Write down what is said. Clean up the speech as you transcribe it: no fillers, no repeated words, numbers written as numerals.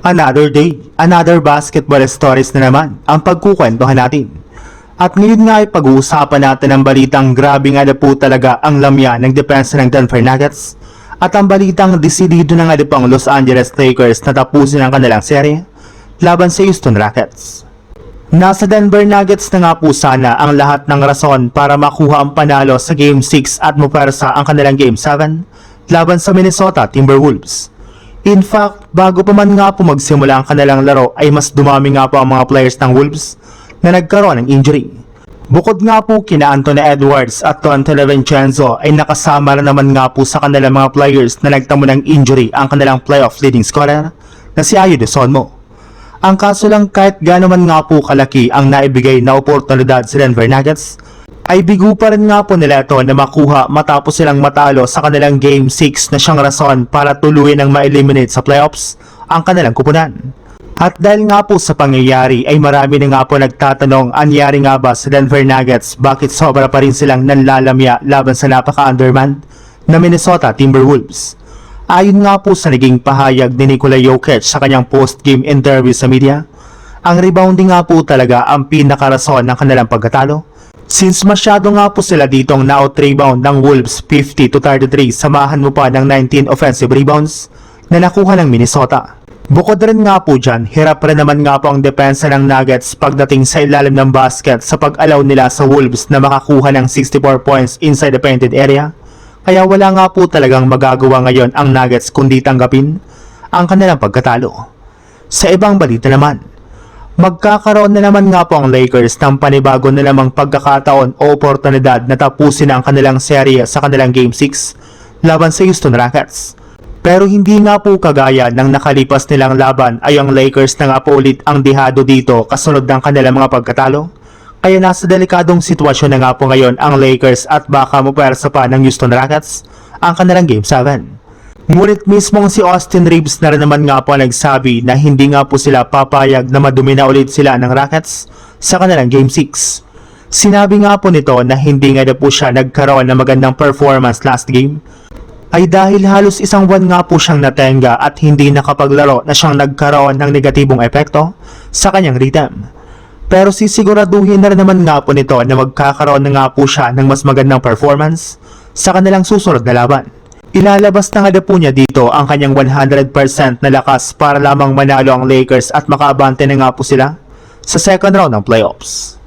Another day, another basketball stories na naman ang pagkukwentuhan natin. At ngayon nga ay pag-uusapan natin ang balitang grabe nga na po talaga ang lamya ng depensa ng Denver Nuggets at ang balitang desidido na nga pang Los Angeles Lakers na tapusin ang kanilang serye laban sa Houston Rockets. Nasa Denver Nuggets na nga po sana ang lahat ng rason para makuha ang panalo sa Game 6 at mapersa ang kanilang Game 7 laban sa Minnesota Timberwolves. In fact, bago pa man nga po magsimula ang kanilang laro ay mas dumami nga po ang mga players ng Wolves na nagkaroon ng injury. Bukod nga po kina Anthony Edwards at Donte DiVincenzo ay nakasama na naman nga po sa kanilang mga players na nagtamo ng injury ang kanilang playoff leading scorer na si Ayo Dosunmu. Ang kaso lang kahit gaano man nga po kalaki ang naibigay na oportunidad sa Denver Nuggets, ay bigo pa rin nga po nila ito na makuha matapos silang matalo sa kanilang Game 6 na siyang rason para tuluyan ng ma-eliminate sa playoffs ang kanilang kupunan. At dahil nga po sa pangyayari ay marami na nga po nagtatanong anyari nga ba sa Denver Nuggets bakit sobra pa rin silang nanlalamya laban sa napaka-undermanned na Minnesota Timberwolves. Ayon nga po sa naging pahayag ni Nikola Jokic sa kanyang post-game interview sa media, ang rebounding nga po talaga ang pinakarason ng kanilang pagkatalo. Since masyado nga po sila ditong na-out-rebound ng Wolves 50-33, samahan mo pa ng 19 offensive rebounds na nakuha ng Minnesota. Bukod rin nga po dyan, hirap rin naman nga po ang depensa ng Nuggets pagdating sa ilalim ng basket sa pag-allow nila sa Wolves na makakuha ng 64 points inside the painted area. Kaya wala nga po talagang magagawa ngayon ang Nuggets kundi tanggapin ang kanilang pagkatalo. Sa ibang balita naman, magkakaroon na naman nga po ang Lakers ng panibago na namang pagkakataon o oportunidad na tapusin ang kanilang serye sa kanilang Game 6 laban sa Houston Rockets. Pero hindi nga po kagaya ng nakalipas nilang laban ay ang Lakers na nga po ulit ang dihado dito kasunod ng kanilang mga pagkatalo. Kaya nasa delikadong sitwasyon na nga po ngayon ang Lakers at baka mapersa pa ng Houston Rockets ang kanilang Game 7. Ngunit mismong si Austin Reeves na rin naman nga po nagsabi na hindi nga po sila papayag na madumi na ulit sila ng Rockets sa kanilang Game 6. Sinabi nga po nito na hindi nga na po siya nagkaroon ng magandang performance last game ay dahil halos isang buwan nga po siyang natenga at hindi nakapaglaro na siyang nagkaroon ng negatibong epekto sa kanyang rhythm. Pero sisiguraduhin na rin naman nga po nito na magkakaroon na nga po siya ng mas magandang performance sa kanilang susunod na laban. Ilalabas na nga po niya dito ang kanyang 100% na lakas para lamang manalo ang Lakers at makaabante na nga po sila sa second round ng playoffs.